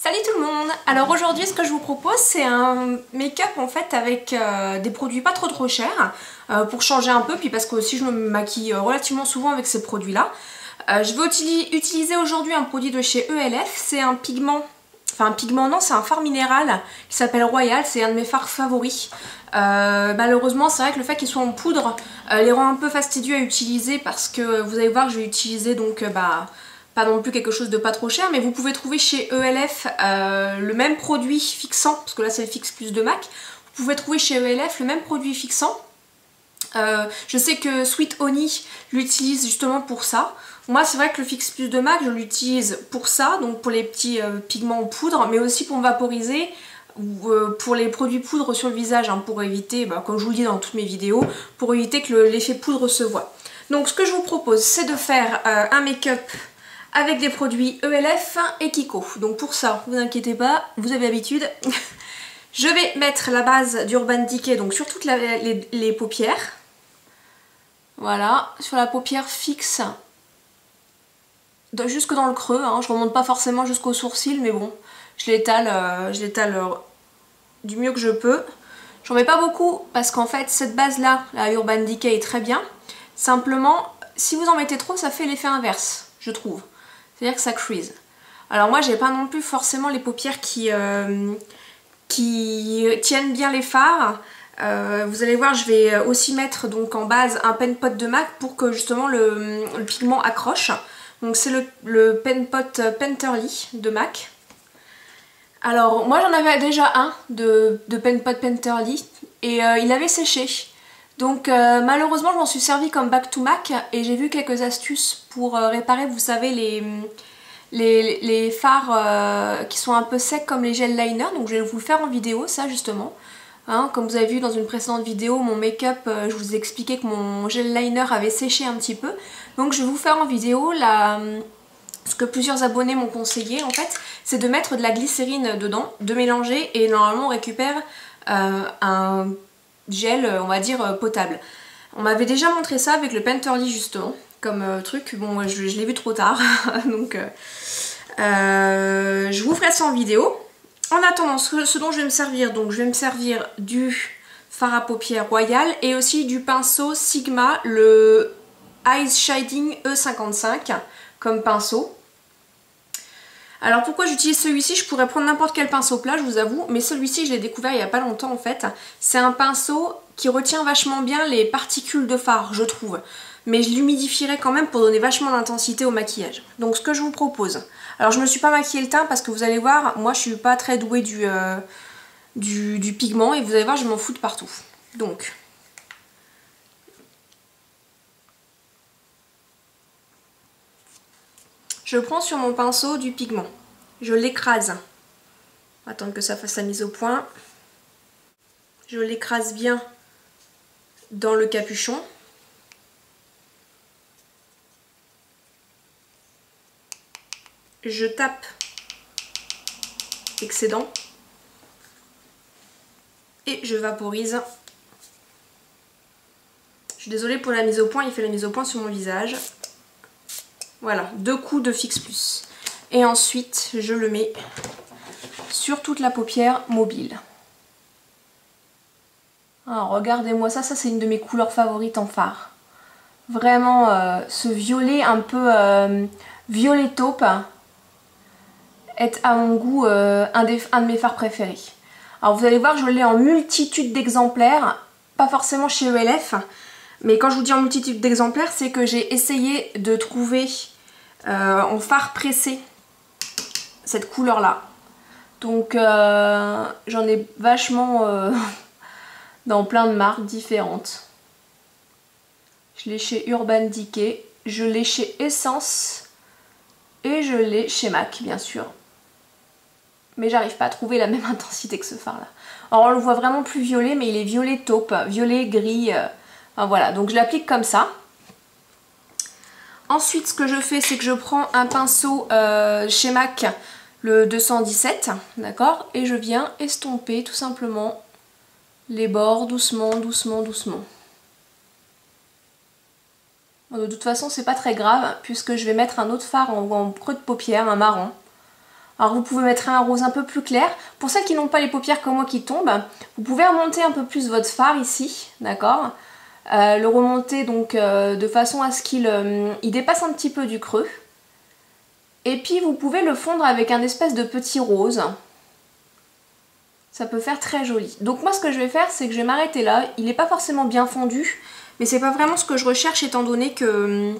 Salut tout le monde! Alors aujourd'hui ce que je vous propose c'est un make-up en fait avec des produits pas trop chers pour changer un peu, puis parce que aussi je me maquille relativement souvent avec ces produits là. Je vais utiliser aujourd'hui un produit de chez ELF, c'est un pigment, enfin un pigment non, c'est un fard minéral qui s'appelle Royal, c'est un de mes fards favoris. Malheureusement c'est vrai que le fait qu'il soit en poudre les rend un peu fastidieux à utiliser parce que vous allez voir je vais utiliser donc pas non plus quelque chose de pas trop cher, mais vous pouvez trouver chez ELF le même produit fixant, parce que là c'est le Fix Plus de MAC, vous pouvez trouver chez ELF le même produit fixant. Je sais que Sweet Honey l'utilise justement pour ça. Moi c'est vrai que le Fix Plus de MAC je l'utilise pour ça, donc pour les petits pigments en poudre, mais aussi pour me vaporiser, ou pour les produits poudre sur le visage, hein, pour éviter, comme je vous le dis dans toutes mes vidéos, pour éviter que l'effet poudre se voit. Donc ce que je vous propose c'est de faire un make-up avec des produits ELF et Kiko. Donc pour ça, vous inquiétez pas, vous avez l'habitude. Je vais mettre la base d'Urban Decay donc sur toutes les paupières. Voilà, sur la paupière fixe, jusque dans le creux, hein. Je remonte pas forcément jusqu'au sourcil, mais bon, je l'étale du mieux que je peux. J'en mets pas beaucoup parce qu'en fait cette base là, la Urban Decay est très bien. Simplement, si vous en mettez trop, ça fait l'effet inverse, je trouve. C'est-à-dire que ça crease. Alors moi j'ai pas non plus forcément les paupières qui tiennent bien les fards. Vous allez voir, je vais aussi mettre donc en base un pen pot de MAC pour que justement le pigment accroche. Donc c'est le pen pot Painterly de MAC. Alors moi j'en avais déjà un de pen pot Painterly et il avait séché. Donc malheureusement je m'en suis servi comme back to MAC et j'ai vu quelques astuces pour réparer, vous savez, les fards qui sont un peu secs comme les gel liners. Donc je vais vous le faire en vidéo ça justement. Hein, comme vous avez vu dans une précédente vidéo, mon make-up, je vous ai expliqué que mon gel liner avait séché un petit peu. Donc je vais vous faire en vidéo ce que plusieurs abonnés m'ont conseillé en fait, c'est de mettre de la glycérine dedans, de mélanger et normalement on récupère un gel, on va dire, potable. On m'avait déjà montré ça avec le Painterly justement, comme truc. Bon, moi je l'ai vu trop tard, donc je vous ferai ça en vidéo. En attendant, ce dont je vais me servir, donc je vais me servir du fard à paupières Royal et aussi du pinceau Sigma, le Eyes Shading E55 comme pinceau. Alors pourquoi j'utilise celui-ci? Je pourrais prendre n'importe quel pinceau plat, je vous avoue, mais celui-ci je l'ai découvert il n'y a pas longtemps en fait. C'est un pinceau qui retient vachement bien les particules de fard, je trouve. Mais je l'humidifierai quand même pour donner vachement d'intensité au maquillage. Donc ce que je vous propose, alors je me suis pas maquillé le teint parce que vous allez voir, moi je suis pas très douée du pigment et vous allez voir je m'en fous de partout. Donc je prends sur mon pinceau du pigment, je l'écrase, attendre que ça fasse sa mise au point, je l'écrase bien dans le capuchon. Je tape excédent et je vaporise. Je suis désolée pour la mise au point, il fait la mise au point sur mon visage. Voilà, 2 coups de Fix Plus. Et ensuite, je le mets sur toute la paupière mobile. Alors, regardez-moi ça, c'est une de mes couleurs favorites en fard. Vraiment, ce violet un peu violet taupe est à mon goût un de mes fards préférés. Alors vous allez voir, je l'ai en multitude d'exemplaires, pas forcément chez ELF, mais quand je vous dis en multitude d'exemplaires, c'est que j'ai essayé de trouver en fard pressé cette couleur là. Donc j'en ai vachement dans plein de marques différentes. Je l'ai chez Urban Decay, je l'ai chez Essence et je l'ai chez MAC bien sûr. Mais j'arrive pas à trouver la même intensité que ce fard là. Alors on le voit vraiment plus violet, mais il est violet taupe, violet gris. Enfin, voilà, donc je l'applique comme ça. Ensuite ce que je fais c'est que je prends un pinceau chez MAC, le 217, d'accord, et je viens estomper tout simplement les bords doucement, doucement, doucement. De toute façon c'est pas très grave puisque je vais mettre un autre fard en creux de paupière, un marron. Alors vous pouvez mettre un rose un peu plus clair. Pour celles qui n'ont pas les paupières comme moi qui tombent, vous pouvez remonter un peu plus votre fard ici, d'accord, le remonter donc de façon à ce qu'il dépasse un petit peu du creux. Et puis vous pouvez le fondre avec un espèce de petit rose. Ça peut faire très joli. Donc moi ce que je vais faire, c'est que je vais m'arrêter là. Il n'est pas forcément bien fondu, mais c'est pas vraiment ce que je recherche étant donné que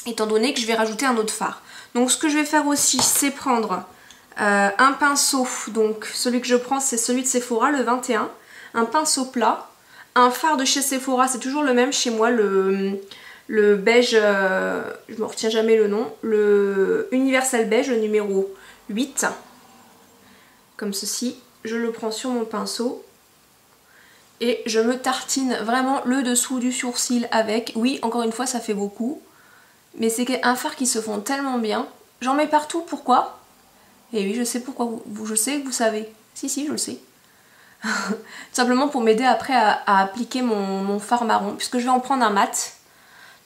je vais rajouter un autre fard. Donc ce que je vais faire aussi, c'est prendre un pinceau. Donc celui que je prends, c'est celui de Sephora, le 21. Un pinceau plat. Un fard de chez Sephora, c'est toujours le même chez moi, le beige, je me retiens jamais le nom, le Universal Beige, le numéro 8. Comme ceci. Je le prends sur mon pinceau et je me tartine vraiment le dessous du sourcil avec. Oui, encore une fois, ça fait beaucoup. Mais c'est un fard qui se fond tellement bien. J'en mets partout, pourquoi? Et oui, je sais pourquoi, je sais que vous savez. Si, je le sais. Tout simplement pour m'aider après à appliquer mon fard marron, puisque je vais en prendre un mat.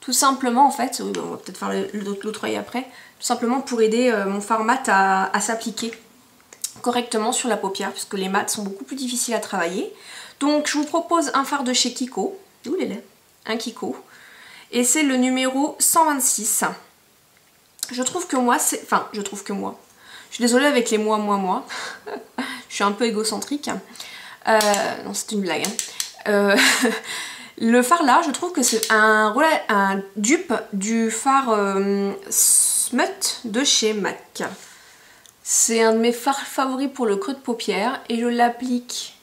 Tout simplement, en fait, oui, on va peut-être faire l'autre œil après. Tout simplement pour aider mon fard mat à s'appliquer correctement sur la paupière, puisque les mats sont beaucoup plus difficiles à travailler. Donc je vous propose un fard de chez Kiko. Où il est? Un Kiko. Et c'est le numéro 126. Je trouve que moi, c'est... Enfin, je trouve que moi. Je suis désolée avec les moi. Je suis un peu égocentrique. Non, c'est une blague. Hein. Le fard là, je trouve que c'est un dupe du fard Smut de chez MAC. C'est un de mes fards favoris pour le creux de paupière et je l'applique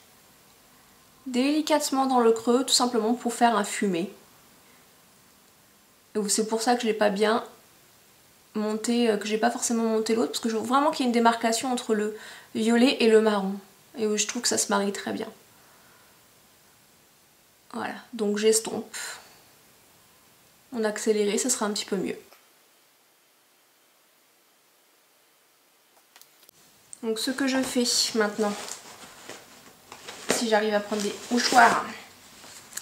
délicatement dans le creux, tout simplement pour faire un fumé. C'est pour ça que je l'ai pas bien monté, que j'ai pas forcément monté l'autre, parce que je veux vraiment qu'il y ait une démarcation entre le violet et le marron. Et je trouve que ça se marie très bien. Voilà, donc j'estompe. En accéléré, ça sera un petit peu mieux. Donc ce que je fais maintenant, si j'arrive à prendre des mouchoirs,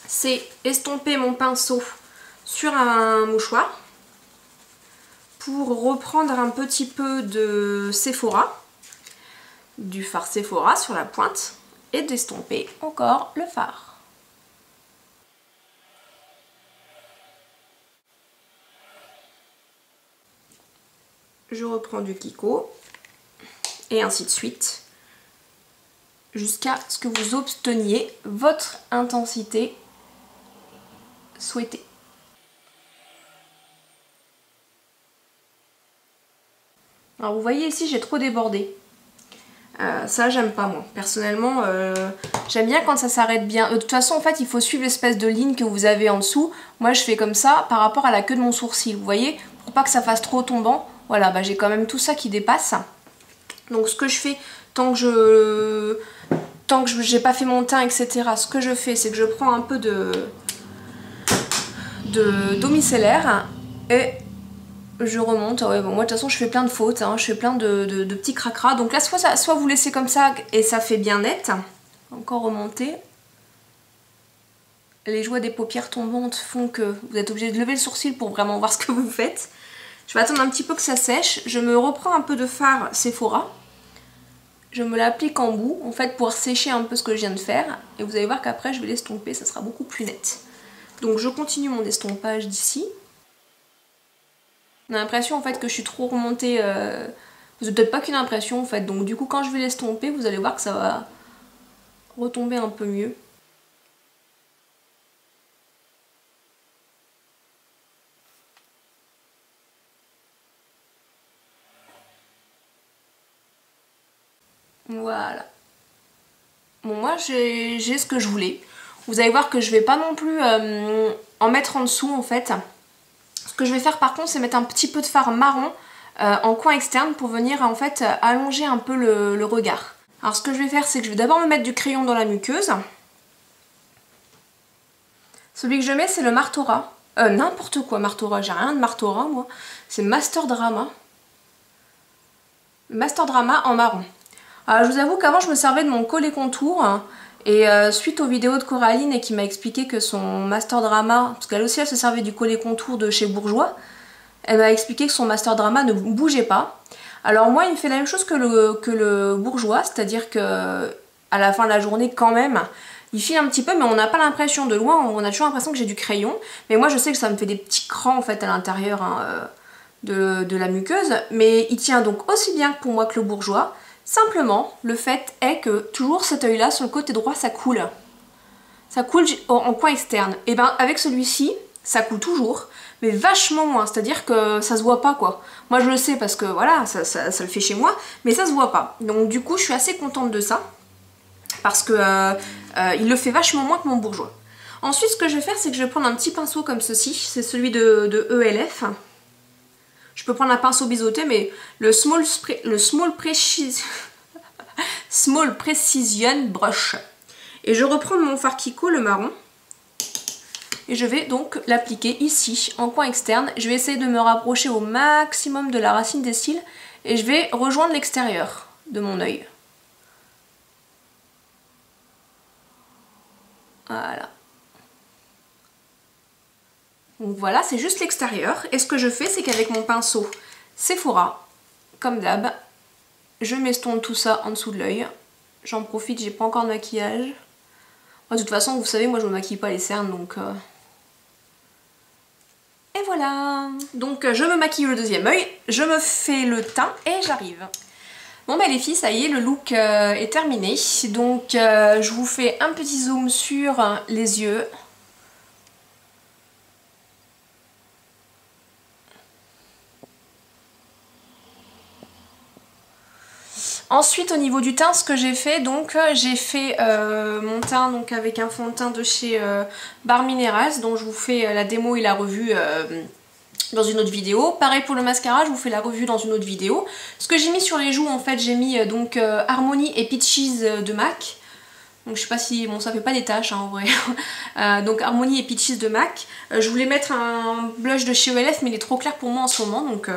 c'est estomper mon pinceau sur un mouchoir pour reprendre un petit peu de Sephora, du fard Sephora sur la pointe et d'estomper encore le fard. Je reprends du Kiko. Et ainsi de suite, jusqu'à ce que vous obteniez votre intensité souhaitée. Alors vous voyez ici, j'ai trop débordé. Ça, j'aime pas moi. Personnellement, j'aime bien quand ça s'arrête bien. De toute façon, en fait, il faut suivre l'espèce de ligne que vous avez en dessous. Moi, je fais comme ça par rapport à la queue de mon sourcil. Vous voyez, pour pas que ça fasse trop tombant. Voilà, bah, j'ai quand même tout ça qui dépasse. Donc ce que je fais, tant que j'ai pas fait mon teint, etc., ce que je fais, c'est que je prends un peu d'eau micellaire et je remonte. Ouais, bon, moi de toute façon je fais plein de fautes, hein, je fais plein de petits cracras. Donc là soit vous laissez comme ça et ça fait bien net. Encore remonter. Les joies des paupières tombantes font que vous êtes obligé de lever le sourcil pour vraiment voir ce que vous faites. Je vais attendre un petit peu que ça sèche. Je me reprends un peu de fard Sephora. Je me l'applique en bout, en fait, pour sécher un peu ce que je viens de faire. Et vous allez voir qu'après, je vais l'estomper, ça sera beaucoup plus net. Donc je continue mon estompage d'ici. On a l'impression, en fait, que je suis trop remontée. Vous n'avez peut-être pas qu'une impression, en fait. Donc du coup, quand je vais l'estomper, vous allez voir que ça va retomber un peu mieux. Voilà. Bon, moi j'ai ce que je voulais. Vous allez voir que je vais pas non plus en mettre en dessous en fait. Ce que je vais faire par contre, c'est mettre un petit peu de fard marron en coin externe pour venir en fait allonger un peu le regard. Alors ce que je vais faire, c'est que je vais d'abord me mettre du crayon dans la muqueuse. Celui que je mets, c'est le Martora. N'importe quoi Martora, j'ai rien de Martora moi. C'est Master Drama. Master Drama en marron. Alors, je vous avoue qu'avant je me servais de mon collet contour et suite aux vidéos de Coraline et qui m'a expliqué que son Master Drama, parce qu'elle aussi elle se servait du collet contour de chez Bourjois, elle m'a expliqué que son Master Drama ne bougeait pas. Alors moi il me fait la même chose que le bourgeois, c'est-à-dire que à la fin de la journée quand même, il file un petit peu mais on n'a pas l'impression de loin, on a toujours l'impression que j'ai du crayon. Mais moi je sais que ça me fait des petits crans en fait à l'intérieur hein, de la muqueuse. Mais il tient donc aussi bien pour moi que le bourgeois. Simplement le fait est que toujours cet œil là sur le côté droit ça coule. Ça coule en coin externe. Et ben avec celui-ci, ça coule toujours, mais vachement moins, c'est-à-dire que ça se voit pas quoi. Moi je le sais parce que voilà, ça le fait chez moi, mais ça se voit pas. Donc du coup je suis assez contente de ça, parce que il le fait vachement moins que mon bourgeois. Ensuite ce que je vais faire, c'est que je vais prendre un petit pinceau comme ceci, c'est celui de ELF. Je peux prendre un pinceau biseauté, mais le Small Precision Brush. Et je reprends mon fard Kiko, le marron. Et je vais donc l'appliquer ici, en coin externe. Je vais essayer de me rapprocher au maximum de la racine des cils. Et je vais rejoindre l'extérieur de mon œil. Voilà. Donc voilà, c'est juste l'extérieur. Et ce que je fais, c'est qu'avec mon pinceau Sephora, comme d'hab, je m'estompe tout ça en dessous de l'œil. J'en profite, j'ai pas encore de maquillage. De toute façon, vous savez, moi je me maquille pas les cernes, donc... Et voilà. Donc je me maquille le deuxième œil, je me fais le teint et j'arrive. Bon bah les filles, ça y est, le look est terminé. Donc je vous fais un petit zoom sur les yeux. Ensuite au niveau du teint, ce que j'ai fait, donc j'ai fait mon teint donc, avec un fond de teint de chez Bare Minerals, dont je vous fais la démo et la revue dans une autre vidéo. Pareil pour le mascara, je vous fais la revue dans une autre vidéo. Ce que j'ai mis sur les joues, en fait, j'ai mis donc Harmony et Peaches de MAC. Donc je sais pas si... Bon, ça fait pas des taches hein, en vrai. Donc Harmony et Peaches de MAC. Je voulais mettre un blush de chez ELF, mais il est trop clair pour moi en ce moment, donc...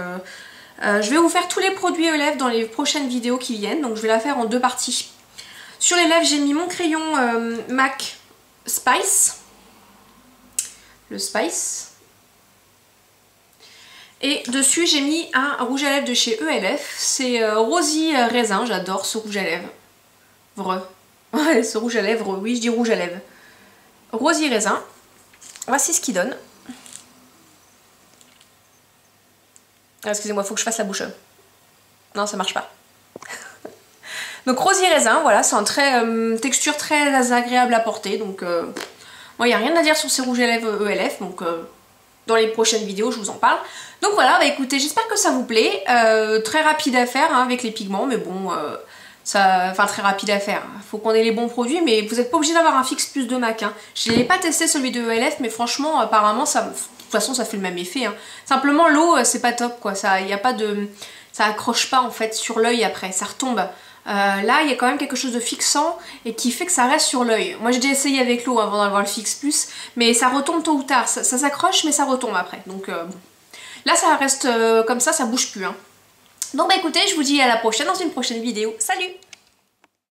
je vais vous faire tous les produits ELF dans les prochaines vidéos qui viennent, donc je vais la faire en deux parties. Sur les lèvres, j'ai mis mon crayon MAC Spice, le Spice. Et dessus, j'ai mis un rouge à lèvres de chez ELF, c'est Rosy Raisin, j'adore ce rouge à lèvres. Vrai. Ouais, ce rouge à lèvres, oui, je dis rouge à lèvres. Rosy Raisin, voici ce qu'il donne. Excusez-moi, faut que je fasse la bouche. Non, ça marche pas. Donc rosier raisin, voilà, c'est une texture très agréable à porter. Donc moi, il n'y a rien à dire sur ces rouges à lèvres ELF. Donc dans les prochaines vidéos, je vous en parle. Donc voilà, bah écoutez, j'espère que ça vous plaît. Très rapide à faire hein, avec les pigments, mais bon, enfin très rapide à faire. Faut qu'on ait les bons produits, mais vous n'êtes pas obligé d'avoir un Fix Plus de MAC. Hein. Je n'ai pas testé celui de ELF, mais franchement, apparemment, ça... De toute façon ça fait le même effet hein. Simplement l'eau c'est pas top quoi, ça y a pas de, ça accroche pas en fait sur l'œil après, ça retombe. Là il y a quand même quelque chose de fixant et qui fait que ça reste sur l'œil. Moi j'ai déjà essayé avec l'eau avant d'avoir le Fix Plus, mais ça retombe tôt ou tard, ça s'accroche mais ça retombe après. Donc bon. Là ça reste comme ça bouge plus hein. Donc bah écoutez, je vous dis à la prochaine dans une prochaine vidéo. Salut!